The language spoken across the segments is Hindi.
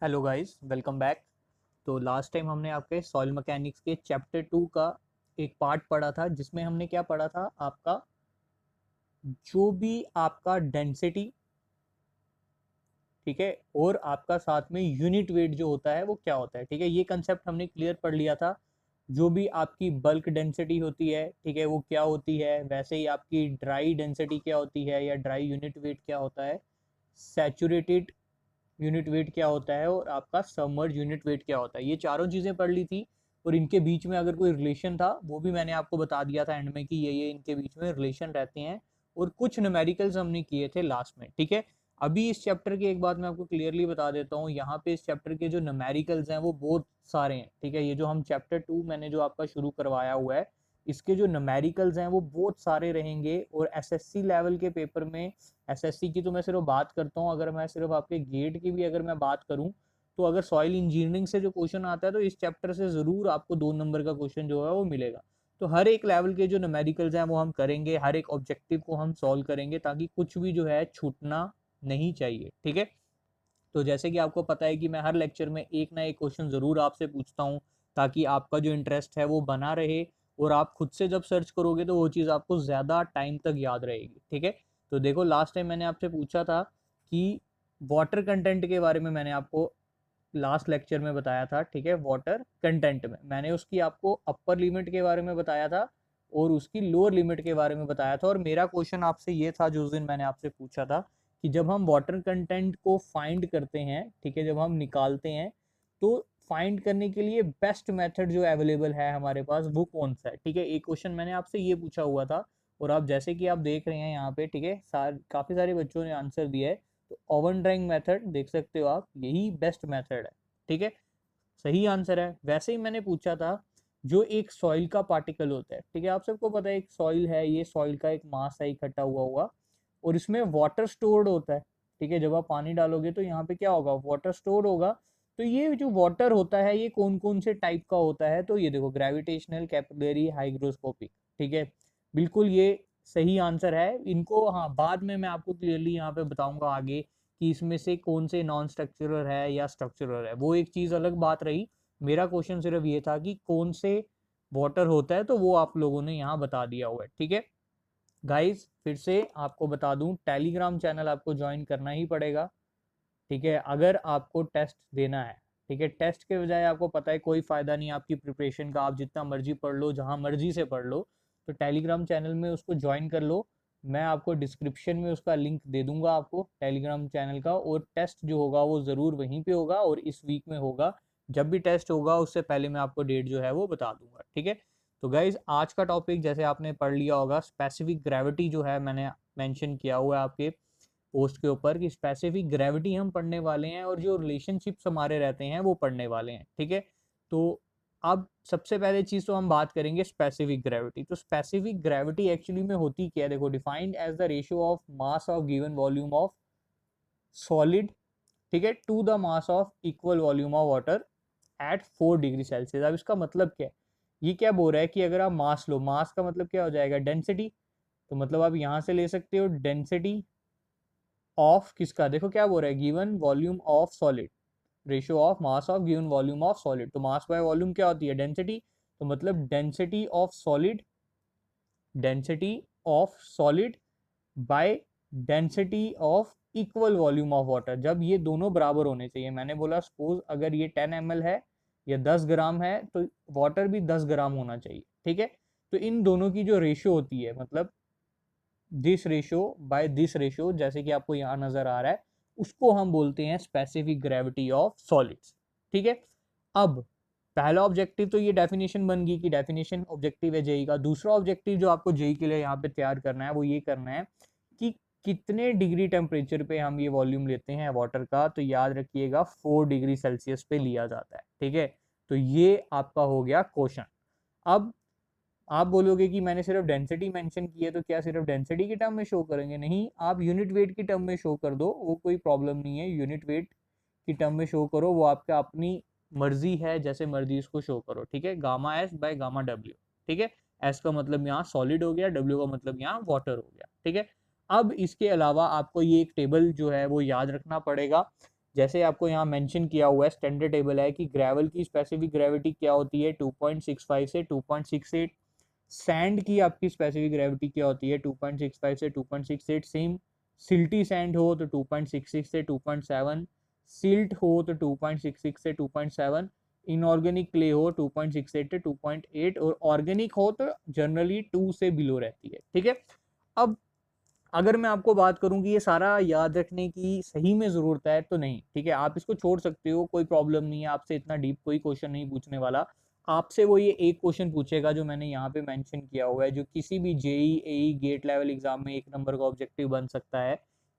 Hello guys, welcome back. तो लास्ट टाइम हमने आपके सॉइल मैकेनिक्स के चैप्टर 2 का एक पार्ट पढ़ा था, जिसमें हमने क्या पढ़ा था, आपका जो भी आपका डेंसिटी, ठीक है, और आपका साथ में यूनिट वेट जो होता है वो क्या होता है, ठीक है। ये कंसेप्ट हमने क्लियर पढ़ लिया था। जो भी आपकी बल्क डेंसिटी होती है, ठीक है, वो क्या होती है, वैसे ही आपकी ड्राई डेंसिटी क्या होती है या ड्राई यूनिट वेट क्या होता है, सैचुरेटेड यूनिट वेट क्या होता है और आपका सबमर्ज यूनिट वेट क्या होता है। ये चारों चीज़ें पढ़ ली थी। और इनके बीच में अगर कोई रिलेशन था वो भी मैंने आपको बता दिया था एंड में कि ये इनके बीच में रिलेशन रहते हैं। और कुछ न्यूमेरिकल्स हमने किए थे लास्ट में, ठीक है। अभी इस चैप्टर की एक बात मैं आपको क्लियरली बता देता हूँ, यहाँ पे इस चैप्टर के जो न्यूमेरिकल्स हैं वो बहुत सारे हैं, ठीक है। ये जो हम चैप्टर 2 मैंने जो आपका शुरू करवाया हुआ है, इसके जो न्यूमेरिकल्स हैं वो बहुत सारे रहेंगे। और एसएससी लेवल के पेपर में, एसएससी की तो मैं सिर्फ बात करता हूँ, अगर मैं सिर्फ आपके गेट की भी अगर मैं बात करूँ, तो अगर सॉइल इंजीनियरिंग से जो क्वेश्चन आता है तो इस चैप्टर से जरूर आपको 2 नंबर का क्वेश्चन जो है वो मिलेगा। तो हर एक लेवल के जो न्यूमेरिकल्स हैं वो हम करेंगे, हर एक ऑब्जेक्टिव को हम सॉल्व करेंगे, ताकि कुछ भी जो है छूटना नहीं चाहिए, ठीक है। तो जैसे कि आपको पता है कि मैं हर लेक्चर में एक ना एक क्वेश्चन जरूर आपसे पूछता हूँ, ताकि आपका जो इंटरेस्ट है वो बना रहे। और आप खुद से जब सर्च करोगे तो वो चीज़ आपको ज़्यादा टाइम तक याद रहेगी, ठीक है। तो देखो, लास्ट टाइम मैंने आपसे पूछा था कि वाटर कंटेंट के बारे में मैंने आपको लास्ट लेक्चर में बताया था, ठीक है। वाटर कंटेंट में मैंने उसकी आपको अपर लिमिट के बारे में बताया था और उसकी लोअर लिमिट के बारे में बताया था। और मेरा क्वेश्चन आपसे ये था जो उस दिन मैंने आपसे पूछा था कि जब हम वाटर कंटेंट को फाइंड करते हैं, ठीक है, जब हम निकालते हैं, तो फाइंड करने के लिए बेस्ट मेथड जो अवेलेबल है हमारे पास वो कौन सा है, ठीक है। एक क्वेश्चन मैंने आपसे ये पूछा हुआ था। और आप जैसे कि आप देख रहे हैं यहाँ पे, ठीक है, काफी सारे बच्चों ने आंसर दिया है। तो ओवन ड्राइंग मेथड देख सकते हो आप, यही बेस्ट मेथड है, ठीक है, सही आंसर है। वैसे ही मैंने पूछा था जो एक सॉइल का पार्टिकल होता है, ठीक है, आप सबको पता है एक सॉइल है, ये सॉइल का एक मास है इकट्ठा हुआ हुआ, और इसमें वाटर स्टोर्ड होता है, ठीक है। जब आप पानी डालोगे तो यहाँ पे क्या होगा, वाटर स्टोर होगा। तो ये जो वाटर होता है ये कौन कौन से टाइप का होता है, तो ये देखो, ग्रेविटेशनल, कैपिलरी, हाइग्रोस्कोपिक, ठीक है। बिल्कुल ये सही आंसर है। इनको हाँ, बाद में मैं आपको क्लियरली यहाँ पे बताऊंगा आगे कि इसमें से कौन से नॉन स्ट्रक्चरल है या स्ट्रक्चरल है, वो एक चीज अलग बात रही। मेरा क्वेश्चन सिर्फ ये था कि कौन से वाटर होता है, तो वो आप लोगों ने यहाँ बता दिया हुआ है, ठीक है। गाइस, फिर से आपको बता दूं, टेलीग्राम चैनल आपको ज्वाइन करना ही पड़ेगा, ठीक है, अगर आपको टेस्ट देना है, ठीक है। टेस्ट के बजाय आपको पता है कोई फायदा नहीं आपकी प्रिपरेशन का, आप जितना मर्जी पढ़ लो, जहां मर्जी से पढ़ लो। तो टेलीग्राम चैनल में उसको ज्वाइन कर लो। मैं आपको डिस्क्रिप्शन में उसका लिंक दे दूंगा आपको टेलीग्राम चैनल का। और टेस्ट जो होगा वो ज़रूर वहीं पे होगा और इस वीक में होगा। जब भी टेस्ट होगा उससे पहले मैं आपको डेट जो है वो बता दूंगा, ठीक है। तो गाइज, आज का टॉपिक जैसे आपने पढ़ लिया होगा, स्पेसिफिक ग्रेविटी जो है मैंने मेंशन किया हुआ है आपके पोस्ट के ऊपर कि स्पेसिफिक ग्रेविटी हम पढ़ने वाले हैं और जो रिलेशनशिप्स हमारे रहते हैं वो पढ़ने वाले हैं, ठीक है। तो अब सबसे पहले चीज तो हम बात करेंगे स्पेसिफिक ग्रेविटी। तो स्पेसिफिक ग्रेविटी एक्चुअली में होती क्या है, देखो, defined as the ratio of mass of given volume of solid, ठीक है, to the mass of equal volume of water at 4 degree Celsius. अब इसका मतलब क्या है, ये क्या बोल रहा है कि अगर आप मास लो, मास का मतलब क्या हो जाएगा, डेंसिटी। तो मतलब आप यहां से ले सकते हो डेंसिटी ऑफ किसका, देखो क्या बोल रहा है, given volume of solid, ratio of mass of given volume of solid. तो मास बाय वॉल्यूम क्या होती है, डेंसिटी। तो मतलब density of solid, density of solid by density of equal volume of water. जब ये दोनों बराबर होने चाहिए, मैंने बोला सपोज अगर ये 10 ml है या 10 ग्राम है, तो वाटर भी 10 ग्राम होना चाहिए, ठीक है। तो इन दोनों की जो रेशियो होती है, मतलब this ratio by this ratio, जैसे कि आपको यहाँ नजर आ रहा है, उसको हम बोलते हैं स्पेसिफिक ग्रेविटी ऑफ सॉलिड्स, ठीक है। अब पहला ऑब्जेक्टिव तो ये डेफिनेशन बन गई कि डेफिनेशन ऑब्जेक्टिव है जेई का। दूसरा ऑब्जेक्टिव जो आपको जेई के लिए यहाँ पे तैयार करना है वो ये करना है कि कितने डिग्री टेम्परेचर पे हम ये वॉल्यूम लेते हैं वाटर का। तो याद रखिएगा 4 डिग्री सेल्सियस पे लिया जाता है, ठीक है। तो ये आपका हो गया क्वेश्चन। अब आप बोलोगे कि मैंने सिर्फ डेंसिटी मेंशन की है, तो क्या सिर्फ डेंसिटी की टर्म में शो करेंगे, नहीं, आप यूनिट वेट की टर्म में शो कर दो, वो कोई प्रॉब्लम नहीं है। यूनिट वेट की टर्म में शो करो, वो आपका अपनी मर्जी है, जैसे मर्जी इसको शो करो, ठीक है। Gamma S by gamma W, ठीक है। एस का मतलब यहाँ सॉलिड हो गया, डब्ल्यू का मतलब यहाँ वाटर हो गया, ठीक है। अब इसके अलावा आपको ये एक टेबल जो है वो याद रखना पड़ेगा। जैसे आपको यहाँ मेंशन किया हुआ है, स्टैंडर्ड टेबल है कि ग्रेवल की स्पेसिफिक ग्रेविटी क्या होती है 2.65 से 2.68, सैंड की आपकी स्पेसिफिक ग्रेविटी क्या होती है 2.65 से 2.68, सेम सिल्टी सैंड हो तो 2.66 से 2.7, सिल्ट हो तो 2.66 से 2.7, इनऑर्गेनिक क्ले हो 2.68 से 2.8, और ऑर्गेनिक हो तो जनरली 2 से बिलो रहती है। ठीक है, अब अगर मैं आपको बात करूं कि ये सारा याद रखने की सही में जरूरत है तो नहीं, ठीक है, आप इसको छोड़ सकते हो, कोई प्रॉब्लम नहीं है, आपसे इतना डीप कोई क्वेश्चन नहीं पूछने वाला। आपसे वो ये एक क्वेश्चन पूछेगा जो मैंने यहाँ पे मेंशन किया हुआ है, जो किसी भी जेई एई गेट लेवल एग्जाम में 1 नंबर का ऑब्जेक्टिव बन सकता है,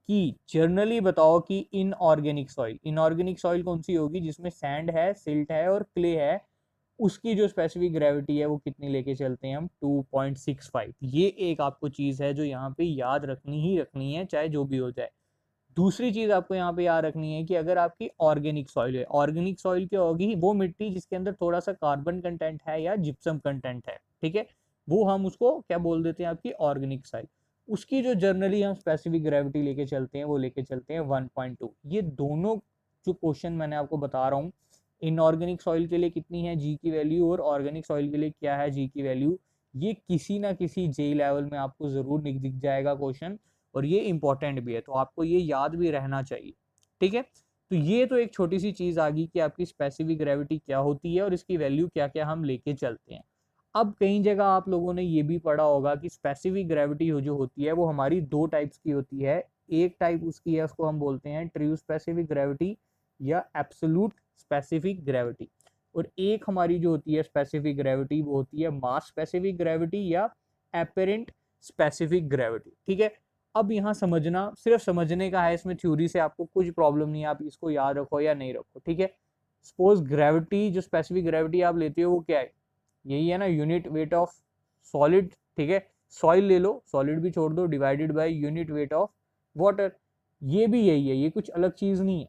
कि जर्नली बताओ कि इनऑर्गेनिक सॉइल कौन सी होगी जिसमें सैंड है, सिल्ट है और क्ले है, उसकी जो स्पेसिफिक ग्रेविटी है वो कितनी लेके चलते हैं हम 2.65। ये एक आपको चीज है जो यहाँ पे याद रखनी ही रखनी है, चाहे जो भी हो जाए। दूसरी चीज आपको यहाँ पे याद रखनी है कि अगर आपकी ऑर्गेनिक सॉइल है, ऑर्गेनिक सॉइल क्या होगी, वो मिट्टी जिसके अंदर थोड़ा सा कार्बन कंटेंट है या जिप्सम कंटेंट है, ठीक है, वो हम उसको क्या बोल देते हैं, आपकी ऑर्गेनिक सॉइल। उसकी जो जर्नली हम स्पेसिफिक ग्रेविटी लेके चलते हैं वो लेके चलते हैं 1.2। ये दोनों जो क्वेश्चन मैंने आपको बता रहा हूँ, इनऑर्गेनिक सॉइल के लिए कितनी है जी की वैल्यू और ऑर्गेनिक सॉइल के लिए क्या है जी की वैल्यू, ये किसी ना किसी जेई लेवल में आपको जरूर दिख जाएगा क्वेश्चन, और ये इंपॉर्टेंट भी है, तो आपको ये याद भी रहना चाहिए। ठीक है, तो ये तो एक छोटी सी चीज आ गई कि आपकी स्पेसिफिक ग्रेविटी क्या होती है और इसकी वैल्यू क्या क्या हम लेके चलते हैं। अब कई जगह आप लोगों ने ये भी पढ़ा होगा कि स्पेसिफिक ग्रेविटी जो होती है वो हमारी दो टाइप्स की होती है। एक टाइप उसकी है, उसको हम बोलते हैं ट्रू स्पेसिफिक ग्रेविटी या एब्सोल्यूट स्पेसिफिक ग्रेविटी, और एक हमारी जो होती है स्पेसिफिक ग्रेविटी वो होती है मास स्पेसिफिक ग्रेविटी या एपेरेंट स्पेसिफिक ग्रेविटी। ठीक है, अब यहाँ समझना सिर्फ समझने का है, इसमें थ्योरी से आपको कुछ प्रॉब्लम नहीं है, आप इसको याद रखो या नहीं रखो। ठीक है, सपोज ग्रेविटी, जो स्पेसिफिक ग्रेविटी आप लेते हो वो क्या है, यही है ना, यूनिट वेट ऑफ सॉलिड। ठीक है, सॉइल ले लो, सॉलिड भी छोड़ दो, divided by unit weight of water, ये भी यही है, ये कुछ अलग चीज नहीं है,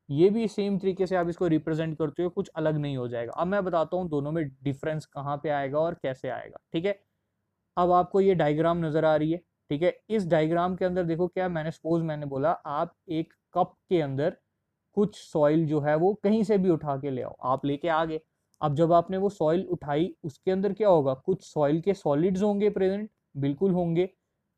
ये भी सेम तरीके से आप इसको रिप्रेजेंट करते हो, कुछ अलग नहीं हो जाएगा। अब मैं बताता हूँ दोनों में डिफरेंस कहाँ पे आएगा और कैसे आएगा। ठीक है, अब आपको ये डायग्राम नजर आ रही है, ठीक है, इस डायग्राम के अंदर देखो क्या मैंने सपोज मैंने बोला आप एक कप के अंदर कुछ सॉइल जो है वो कहीं से भी उठा के ले आओ, आप लेके आ गए। अब जब आपने वो सॉइल उठाई उसके अंदर क्या होगा, कुछ सॉइल के सॉलिड्स होंगे प्रेजेंट, बिल्कुल होंगे,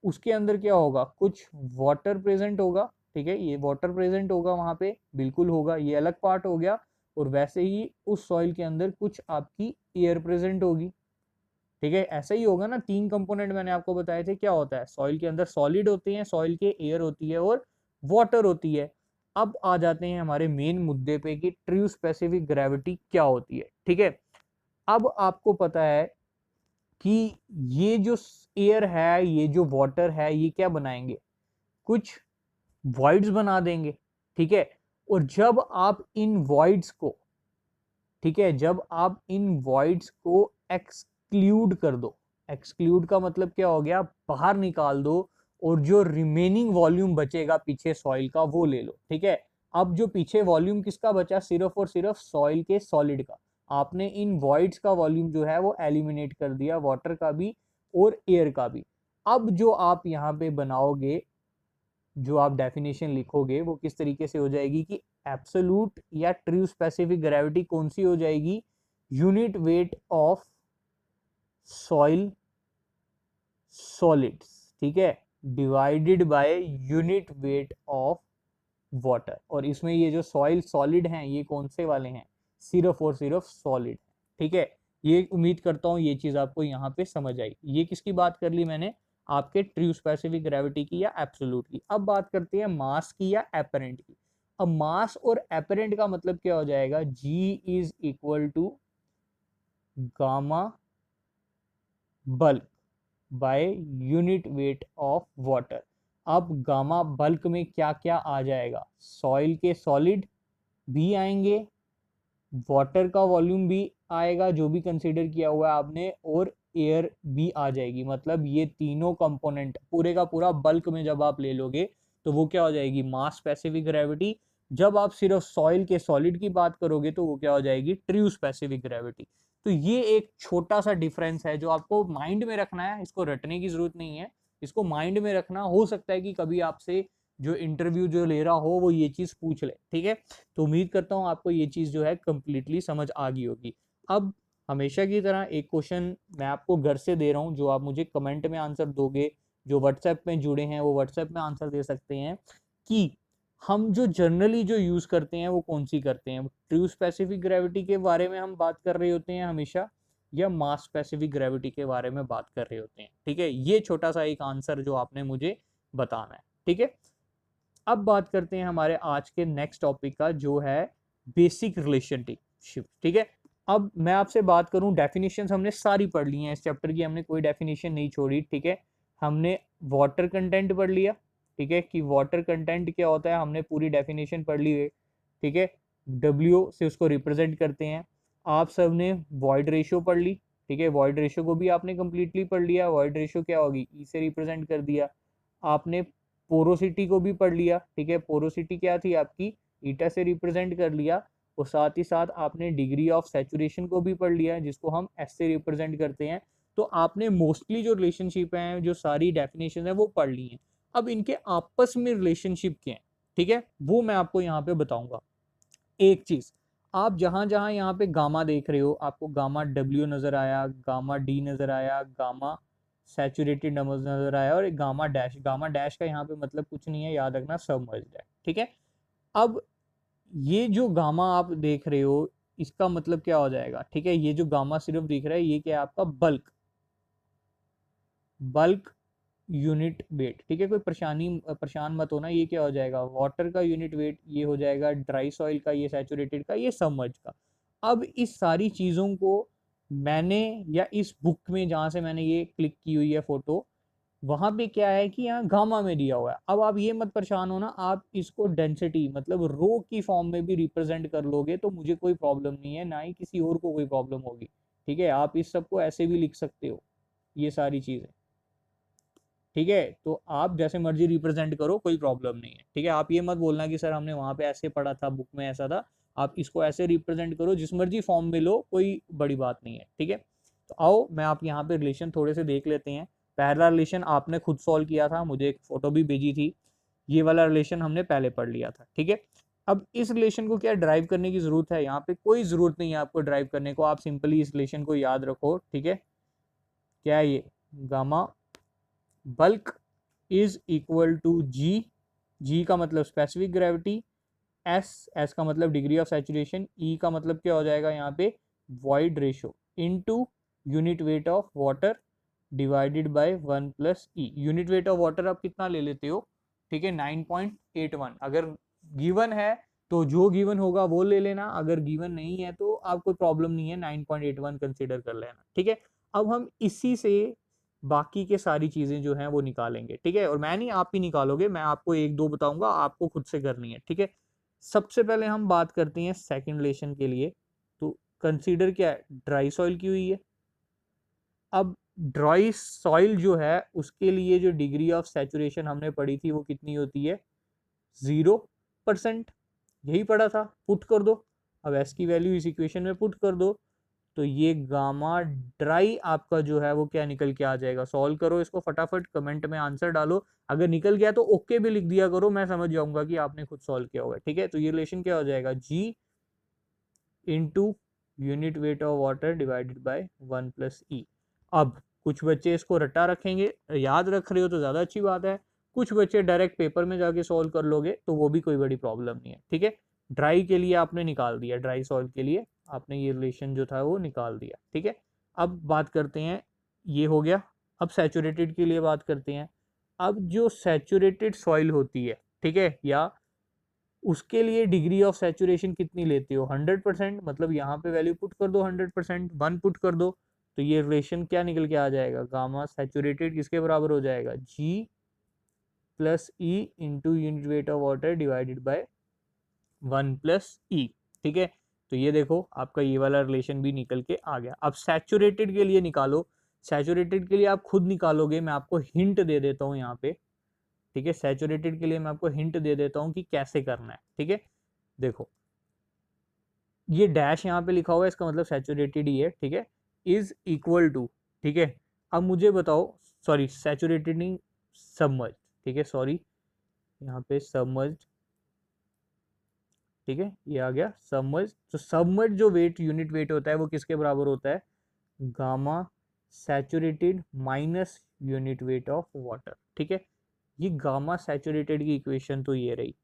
उसके अंदर क्या होगा, कुछ वाटर प्रेजेंट होगा। ठीक है, ये वाटर प्रेजेंट होगा वहां पे, बिल्कुल होगा, ये अलग पार्ट हो गया। और वैसे ही उस सॉइल के अंदर कुछ आपकी एयर प्रेजेंट होगी। ठीक है, ऐसा ही होगा ना, 3 कंपोनेंट मैंने आपको बताए थे, क्या होता है, सॉइल के अंदर सॉलिड होते हैं, सॉइल के एयर होती है और वाटर होती है। अब आ जाते हैं हमारे मेन मुद्दे पे कि ट्रू स्पेसिफिक ग्रेविटी क्या होती है। ठीक है, अब आपको पता है कि ये जो एयर है, ये जो वाटर है, ये क्या बनाएंगे, कुछ वॉइड्स बना देंगे। ठीक है, और जब आप इन वॉइड्स को, ठीक है, जब आप इन वॉइड्स को एक्सक्लूड कर दो, एक्सक्लूड का मतलब क्या हो गया, बाहर निकाल दो, और जो रिमेनिंग वॉल्यूम बचेगा पीछे सॉइल का वो ले लो। ठीक है, अब जो पीछे वॉल्यूम किसका बचा, सिर्फ और सिर्फ सॉइल के सॉलिड का, आपने इन वॉइड्स का वॉल्यूम जो है वो एलिमिनेट कर दिया, वाटर का भी और एयर का भी। अब जो आप यहाँ पे बनाओगे, जो आप डेफिनेशन लिखोगे वो किस तरीके से हो जाएगी कि एब्सोल्यूट या ट्रू स्पेसिफिक ग्रेविटी कौन सी हो जाएगी, unit weight of soil solids, ठीक है, divided by unit weight of water. और इसमें ये जो सॉइल सॉलिड हैं ये कौन से वाले हैं, सिर्फ और सिर्फ सॉलिड। ठीक है, ये उम्मीद करता हूँ ये चीज आपको यहाँ पे समझ आई। ये किसकी बात कर ली मैंने, आपके ट्रू स्पेसिफिक ग्रेविटी की या एब्सोल्यूट की। अब बात करते हैं मास की या एपरेंट की। अब मास और एपरेंट का मतलब क्या हो जाएगा, G is equal to gamma bulk by unit weight of water. अब गामा बल्क में क्या क्या आ जाएगा, सॉइल के सॉलिड भी आएंगे, वाटर का वॉल्यूम भी आएगा जो भी कंसीडर किया हुआ है आपने, और एयर भी आ जाएगी। मतलब ये तीनों कंपोनेंट पूरे का पूरा बल्क में जब आप ले लोगे तो वो क्या हो जाएगी, मास स्पेसिफिक ग्रेविटी। जब आप सिर्फ सॉइल के सॉलिड की बात करोगे तो वो क्या हो जाएगी, ट्रू स्पेसिफिक ग्रेविटी। तो ये एक छोटा सा डिफरेंस है जो आपको माइंड में रखना है, इसको रटने की जरूरत नहीं है, इसको माइंड में रखना। हो सकता है कि कभी आपसे जो इंटरव्यू जो ले रहा हो वो ये चीज पूछ ले, ठीक है। तो उम्मीद करता हूँ आपको ये चीज जो है कंप्लीटली समझ आ गई होगी। अब हमेशा की तरह एक क्वेश्चन मैं आपको घर से दे रहा हूँ, जो आप मुझे कमेंट में आंसर दोगे। जो व्हाट्सएप में जुड़े हैं वो व्हाट्सएप में आंसर दे सकते हैं कि हम जो जनरली जो यूज करते हैं वो कौन सी करते हैं। ट्रू स्पेसिफिक ग्रेविटी के बारे में हम बात कर रहे होते हैं हमेशा, या मास स्पेसिफिक ग्रेविटी के बारे में बात कर रहे होते हैं, ठीक है। ये छोटा सा एक आंसर जो आपने मुझे बताना है, ठीक है। अब बात करते हैं हमारे आज के नेक्स्ट टॉपिक का, जो है बेसिक रिलेशनशिप, ठीक है। अब मैं आपसे बात करूं, डेफिनेशंस हमने सारी पढ़ ली हैं इस चैप्टर की, हमने कोई डेफिनेशन नहीं छोड़ी, ठीक है। हमने वाटर कंटेंट पढ़ लिया, ठीक है, कि वाटर कंटेंट क्या होता है, हमने पूरी डेफिनेशन पढ़ ली है, ठीक है। डब्ल्यू से उसको रिप्रेजेंट करते हैं। आप सब ने वॉइड रेशियो पढ़ ली, ठीक है, वॉइड रेशियो को भी आपने कंप्लीटली पढ़ लिया। वॉइड रेशियो क्या होगी, ई से रिप्रेजेंट कर दिया। आपने पोरोसिटी को भी पढ़ लिया, ठीक है, पोरोसिटी क्या थी आपकी, ईटा से रिप्रेजेंट कर लिया। और साथ ही साथ आपने डिग्री ऑफ सैचुरेशन को भी पढ़ लिया, जिसको हम एस से रिप्रेजेंट करते हैं। तो आपने मोस्टली जो रिलेशनशिप है, जो सारी डेफिनेशन है वो पढ़ ली हैं। अब इनके आपस में रिलेशनशिप क्या है, ठीक है, वो मैं आपको यहाँ पे बताऊंगा। एक चीज, आप जहां जहां यहाँ पे गामा देख रहे हो, आपको गामा डब्ल्यू नजर आया, गामा डी नजर आया, गामा सैचुरेटेड नजर आया, और एक गामा डैश का यहाँ पे मतलब कुछ नहीं है, याद रखना सबमर्ज्ड है, ठीक है। अब ये जो गामा आप देख रहे हो, इसका मतलब क्या हो जाएगा, ठीक है। ये जो गामा सिर्फ दिख रहा है, ये क्या है आपका बल्क बल्क यूनिट वेट, ठीक है। कोई परेशान मत होना, ये क्या हो जाएगा, वाटर का यूनिट वेट, ये हो जाएगा ड्राई सॉइल का, ये सैचुरेटेड का, ये सबमर्ज का। अब इस सारी चीज़ों को मैंने, या इस बुक में जहाँ से मैंने ये क्लिक की हुई है फोटो, वहां पे क्या है कि यहाँ गामा में दिया हुआ है। अब आप ये मत परेशान होना, आप इसको डेंसिटी मतलब रो की फॉर्म में भी रिप्रेजेंट कर लोगे तो मुझे कोई प्रॉब्लम नहीं है, ना ही किसी और को कोई प्रॉब्लम होगी, ठीक है। आप इस सबको ऐसे भी लिख सकते हो, ये सारी चीज़ें, ठीक है। तो आप जैसे मर्जी रिप्रेजेंट करो, कोई प्रॉब्लम नहीं है, ठीक है। आप ये मत बोलना कि सर हमने वहां पे ऐसे पढ़ा था, बुक में ऐसा था। आप इसको ऐसे रिप्रेजेंट करो, जिस मर्जी फॉर्म में लो, कोई बड़ी बात नहीं है, ठीक है। तो आओ मैं आप यहाँ पे रिलेशन थोड़े से देख लेते हैं। पहला रिलेशन आपने खुद सॉल्व किया था, मुझे एक फोटो भी भेजी थी। ये वाला रिलेशन हमने पहले पढ़ लिया था, ठीक है। अब इस रिलेशन को क्या ड्राइव करने की जरूरत है, यहाँ पे कोई जरूरत नहीं है आपको ड्राइव करने को। आप सिंपली इस रिलेशन को याद रखो, ठीक है। क्या है ये, gamma bulk is equal to G, G का मतलब स्पेसिफिक ग्रेविटी, एस का मतलब डिग्री ऑफ सैचुरेशन, ई का मतलब क्या हो जाएगा यहाँ पे, void ratio, into unit weight of water divided by 1 plus E. Unit weight of water आप कितना ले लेते हो, ठीक है, 9.81। अगर गिवन है तो जो गिवन होगा वो ले लेना, अगर गिवन नहीं है तो आप कोई प्रॉब्लम नहीं है, 9.81 कंसिडर कर लेना, ठीक है। अब हम इसी से बाकी के सारी चीजें जो हैं वो निकालेंगे, ठीक है। और मैं नहीं, आप ही निकालोगे, मैं आपको एक दो बताऊंगा, आपको खुद से करनी है, ठीक है। सबसे पहले हम बात करते हैं सेकंड रिलेशन के लिए। तो कंसीडर क्या है, ड्राई सॉइल की हुई है। अब ड्राई सॉइल जो है उसके लिए जो डिग्री ऑफ सैचुरेशन हमने पढ़ी थी वो कितनी होती है, 0%। यही पढ़ा था, पुट कर दो। अब एस की वैल्यू इस इक्वेशन में पुट कर दो, तो ये गामा ड्राई आपका जो है वो क्या निकल के आ जाएगा। सॉल्व करो इसको फटाफट, कमेंट में आंसर डालो। अगर निकल गया तो ओके भी लिख दिया करो, मैं समझ जाऊंगा कि आपने खुद सॉल्व किया होगा, ठीक है। तो ये रिलेशन क्या हो जाएगा, G into unit weight of water divided by 1 plus E. अब कुछ बच्चे इसको रट्टा रखेंगे, याद रख रहे हो तो ज़्यादा अच्छी बात है। कुछ बच्चे डायरेक्ट पेपर में जाके सॉल्व कर लोगे तो वो भी कोई बड़ी प्रॉब्लम नहीं है, ठीक है। ड्राई के लिए आपने निकाल दिया, ड्राई सॉइल के लिए आपने ये रिलेशन जो था वो निकाल दिया, ठीक है। अब बात करते हैं, ये हो गया। अब सैचुरेटेड के लिए बात करते हैं। अब जो सैचुरेटेड सॉइल होती है, ठीक है, या उसके लिए डिग्री ऑफ सैचुरेशन कितनी लेते हो, 100%। मतलब यहाँ पे वैल्यू पुट कर दो 100%, 1 पुट कर दो, तो ये रिलेशन क्या निकल के आ जाएगा, गामा सैचुरेटेड किसके बराबर हो जाएगा, G plus E into unit weight of water divided by 1 plus E, ठीक है। तो ये देखो आपका ये वाला रिलेशन भी निकल के आ गया। अब सैचुरेटेड के लिए निकालो। सैचुरेटेड के लिए आप खुद निकालोगे, मैं आपको हिंट दे देता हूँ यहाँ पे, ठीक है। सैचुरेटेड के लिए मैं आपको हिंट दे देता हूँ कि कैसे करना है, ठीक है। देखो ये डैश यहाँ पे लिखा हुआ है, इसका मतलब सैचुरेटेड ही है, ठीक है। इज इक्वल टू, ठीक है। अब मुझे बताओ, सॉरी सैचुरेटेड नहीं, सबमर्ज, ठीक है, सॉरी यहाँ पे सबमर्ज्ड, ठीक है, ये आ गया सबमर्ज। तो सबमर्ज जो वेट, यूनिट वेट होता है वो किसके बराबर होता है, gamma saturated minus unit weight of water, ठीक है। ये गामा सैचुरेटेड की इक्वेशन तो ये रही,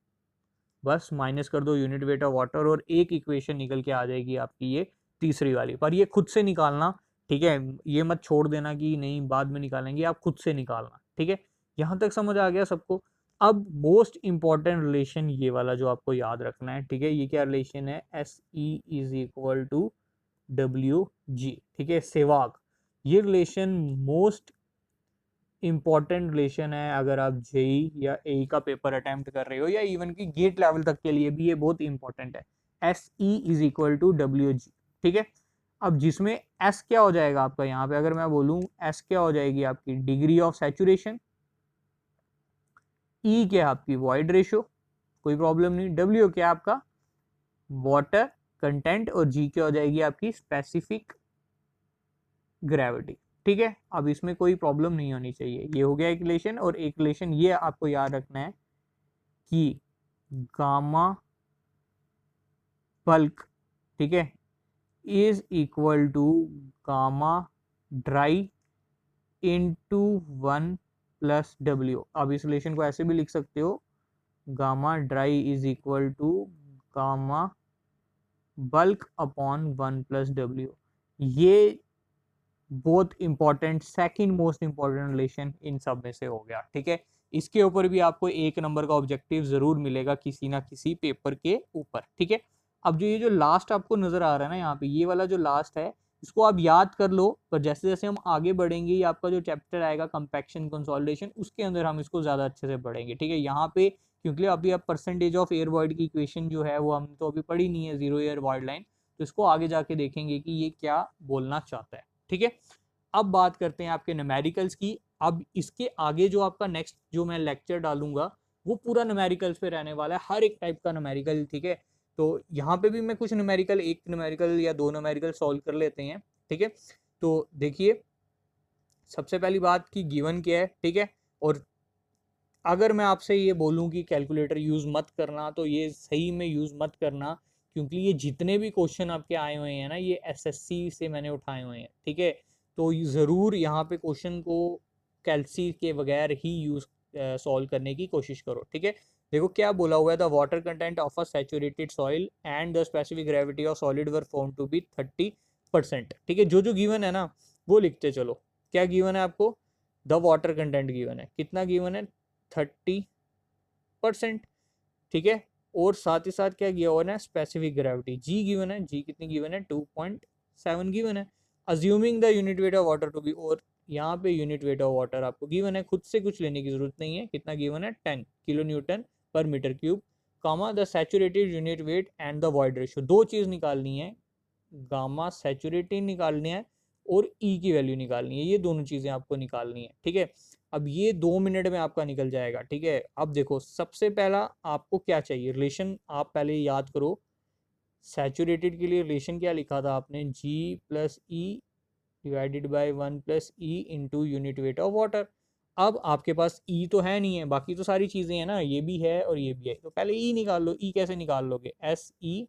बस माइनस कर दो यूनिट वेट ऑफ वाटर और एक इक्वेशन निकल के आ जाएगी आपकी ये तीसरी वाली। पर ये खुद से निकालना, ठीक है, ये मत छोड़ देना कि नहीं बाद में निकालेंगे, आप खुद से निकालना, ठीक है। यहाँ तक समझ आ गया सबको। अब मोस्ट इंपॉर्टेंट रिलेशन ये वाला जो आपको याद रखना है, ठीक है, ये क्या रिलेशन है, S E is equal to W G, ठीक है, सेवाग। ये रिलेशन मोस्ट इंपॉर्टेंट रिलेशन है अगर आप जेई या एई का पेपर अटेम्प्ट कर रहे हो, या इवन की गेट लेवल तक के लिए भी ये बहुत इंपॉर्टेंट है। S E is equal to W G, ठीक है। अब जिसमें एस क्या हो जाएगा आपका, यहाँ पे अगर मैं बोलूँ एस क्या हो जाएगी आपकी डिग्री ऑफ सैचुरेशन, ई क्या है आपकी वॉइड रेशो, कोई प्रॉब्लम नहीं, डब्ल्यू क्या है आपका वाटर कंटेंट, और जी क्या हो जाएगी आपकी स्पेसिफिक ग्रेविटी, ठीक है। अब इसमें कोई प्रॉब्लम नहीं होनी चाहिए। ये हो गया एक रिलेशन, और एक रिलेशन ये आपको याद रखना है कि गामा बल्क, ठीक है, is equal to gamma dry into 1 plus W. अब इस रिलेशन को ऐसे भी लिख सकते हो, gamma dry is equal to gamma bulk upon 1 plus W. ये बहुत important, second most important relation इन सब में से हो गया, ठीक है। इसके ऊपर भी आपको 1 नंबर का ऑब्जेक्टिव जरूर मिलेगा किसी ना किसी पेपर के ऊपर, ठीक है। अब जो ये जो लास्ट आपको नजर आ रहा है ना यहाँ पे, ये वाला जो लास्ट है, इसको आप याद कर लो, पर जैसे जैसे हम आगे बढ़ेंगे ये आपका जो चैप्टर आएगा कंपैक्शन कंसोलिडेशन, उसके अंदर हम इसको ज्यादा अच्छे से पढ़ेंगे, ठीक है। यहाँ पे क्योंकि अभी अब परसेंटेज ऑफ एयर वॉइड की इक्वेशन जो है वो हम तो अभी पढ़ी नहीं है, जीरो एयर वॉइड लाइन, तो इसको आगे जाके देखेंगे कि ये क्या बोलना चाहता है, ठीक है। अब बात करते हैं आपके न्यूमेरिकल्स की। अब इसके आगे जो आपका नेक्स्ट जो मैं लेक्चर डालूंगा वो पूरा न्यूमेरिकल्स पे रहने वाला है, हर एक टाइप का न्यूमेरिकल, ठीक है। तो यहाँ पे भी मैं कुछ न्यूमेरिकल, एक न्यूमेरिकल या दो न्यूमेरिकल सॉल्व कर लेते हैं, ठीक है। तो देखिए सबसे पहली बात कि गिवन क्या है, ठीक है। और अगर मैं आपसे ये बोलूं कि कैलकुलेटर यूज़ मत करना, तो ये सही में यूज़ मत करना, क्योंकि ये जितने भी क्वेश्चन आपके आए हुए हैं ना, ये एसएससी से मैंने उठाए हुए हैं, ठीक है। तो ज़रूर यहाँ पे क्वेश्चन को कैलसी के बगैर ही यूज़ सॉल्व करने की कोशिश करो, ठीक है। देखो क्या बोला हुआ है, the water content of a saturated soil and the specific gravity of solid were found to be 30%, ठीक है। जो जो गिवन है ना वो लिखते चलो। क्या गिवन है आपको, द वाटर कंटेंट गिवन है, कितना गिवन है, 30%, ठीक है। और साथ ही साथ क्या गिवन है, स्पेसिफिक ग्रेविटी जी गिवन है, जी कितनी गिवन है, 2.7 गिवन है। Assuming the unit weight of water to be, और यहाँ पे यूनिट वेट ऑफ वाटर आपको गिवन है, खुद से कुछ लेने की जरूरत नहीं है, कितना गिवन है, 10 किलो न्यूटन पर metre cube, comma the saturated unit weight and the void ratio. दो चीज निकालनी है, गामा सैचुरेटेड निकालनी है और ई की वैल्यू निकालनी है, ये दोनों चीजें आपको निकालनी है, ठीक है। अब ये 2 मिनट में आपका निकल जाएगा, ठीक है। अब देखो सबसे पहला आपको क्या चाहिए, रिलेशन आप पहले याद करो। सैचुरेटेड के लिए रिलेशन क्या लिखा था आपने, G plus E divided by 1 plus E into unit weight of water. अब आपके पास ई तो है नहीं है, बाकी तो सारी चीज़ें हैं ना, ये भी है और ये भी है, तो पहले ई निकाल लो। ई कैसे निकाल लोगे, S E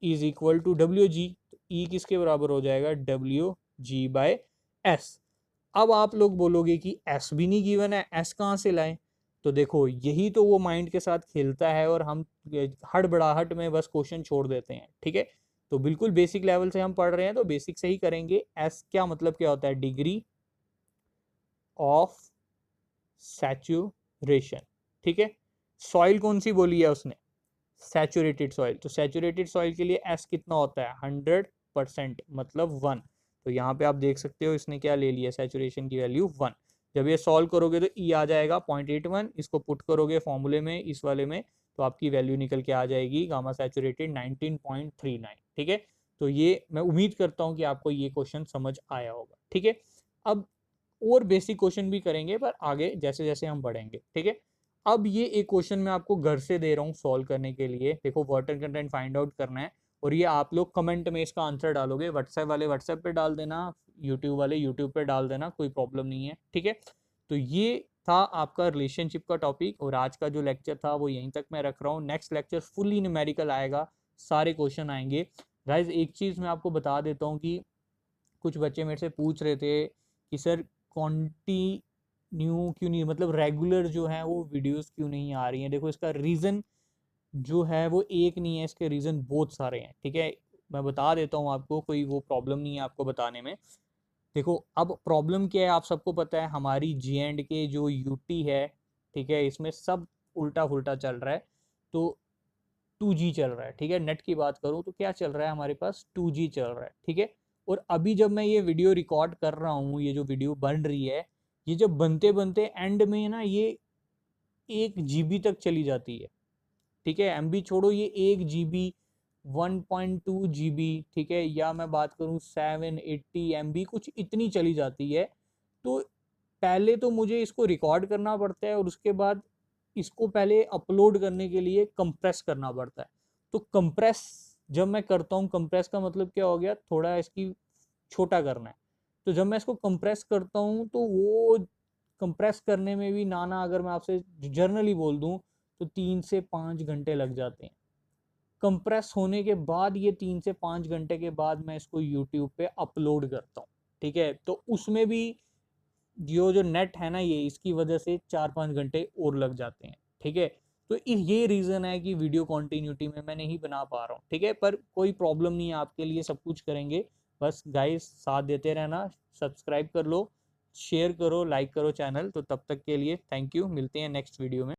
is equal to W G, तो ई किसके बराबर हो जाएगा, डब्ल्यू जी बाय एस। अब आप लोग बोलोगे कि एस भी नहीं गिवन है, एस कहाँ से लाएं, तो देखो यही तो वो माइंड के साथ खेलता है और हम हड़बड़ाहट में बस क्वेश्चन छोड़ देते हैं, ठीक है। तो बिल्कुल बेसिक लेवल से हम पढ़ रहे हैं तो बेसिक से ही करेंगे। एस क्या मतलब क्या होता है, डिग्री ऑफ सैचुरेशन, ठीक है। सॉइल कौन सी बोली है उसने, सैचुरेटेड सॉइल, तो सैचुरेटेड सॉइल के लिए एस कितना होता है, 100%, मतलब 1। तो यहाँ पे आप देख सकते हो इसने क्या ले लिया, सैचुरेशन की वैल्यू 1। जब ये सॉल्व करोगे तो ई आ जाएगा 0.81, इसको पुट करोगे फॉर्मूले में इस वाले में, तो आपकी वैल्यू निकल के आ जाएगी गामा सैचुरेटेड 19.39, ठीक है। तो ये मैं उम्मीद करता हूँ कि आपको ये क्वेश्चन समझ आया होगा, ठीक है। अब और बेसिक क्वेश्चन भी करेंगे पर आगे जैसे जैसे हम बढ़ेंगे, ठीक है। अब ये एक क्वेश्चन मैं आपको घर से दे रहा हूँ सॉल्व करने के लिए, देखो वाटर कंटेंट फाइंड आउट करना है, और ये आप लोग कमेंट में इसका आंसर डालोगे, व्हाट्सएप वाले व्हाट्सएप पे डाल देना, यूट्यूब वाले यूट्यूब पे डाल देना, कोई प्रॉब्लम नहीं है, ठीक है। तो ये था आपका रिलेशनशिप का टॉपिक, और आज का जो लेक्चर था वो यहीं तक मैं रख रहा हूँ। नेक्स्ट लेक्चर फुली न्यूमेरिकल आएगा, सारे क्वेश्चन आएंगे। गाइज एक चीज़ मैं आपको बता देता हूँ कि कुछ बच्चे मेरे से पूछ रहे थे कि सर कॉन्टिन्यू क्यों नहीं, मतलब रेगुलर जो है वो वीडियोस क्यों नहीं आ रही हैं। देखो इसका रीज़न जो है वो एक नहीं है, इसके रीज़न बहुत सारे हैं, ठीक है। मैं बता देता हूँ आपको, कोई वो प्रॉब्लम नहीं है आपको बताने में। देखो अब प्रॉब्लम क्या है, आप सबको पता है हमारी J&K जो यूटी है, ठीक है, इसमें सब उल्टा फुल्टा चल रहा है। तो 2G चल रहा है, ठीक है। नेट की बात करूँ तो क्या चल रहा है हमारे पास, 2G चल रहा है, ठीक है। और अभी जब मैं ये वीडियो रिकॉर्ड कर रहा हूँ, ये जो वीडियो बन रही है, ये जब बनते बनते एंड में ना ये 1 GB तक चली जाती है, ठीक है। MB छोड़ो, ये 1 GB 1.2 GB, ठीक है, या मैं बात करूँ 780 MB, कुछ इतनी चली जाती है। तो पहले तो मुझे इसको रिकॉर्ड करना पड़ता है, और उसके बाद इसको पहले अपलोड करने के लिए कंप्रेस करना पड़ता है। तो कंप्रेस जब मैं करता हूँ, कंप्रेस का मतलब क्या हो गया, थोड़ा इसकी छोटा करना है। तो जब मैं इसको कंप्रेस करता हूँ तो वो कंप्रेस करने में भी नाना, अगर मैं आपसे जर्नली बोल दूँ तो 3 से 5 घंटे लग जाते हैं। कंप्रेस होने के बाद ये 3 से 5 घंटे के बाद मैं इसको यूट्यूब पे अपलोड करता हूँ, ठीक है। तो उसमें भी जो नेट है ना, ये इसकी वजह से 4-5 घंटे और लग जाते हैं, ठीक है। तो ये रीज़न है कि वीडियो कॉन्टिन्यूटी में मैं नहीं बना पा रहा हूँ, ठीक है। पर कोई प्रॉब्लम नहीं है, आपके लिए सब कुछ करेंगे। बस गाइस साथ देते रहना, सब्सक्राइब कर लो, शेयर करो, लाइक करो चैनल। तो तब तक के लिए थैंक यू, मिलते हैं नेक्स्ट वीडियो में।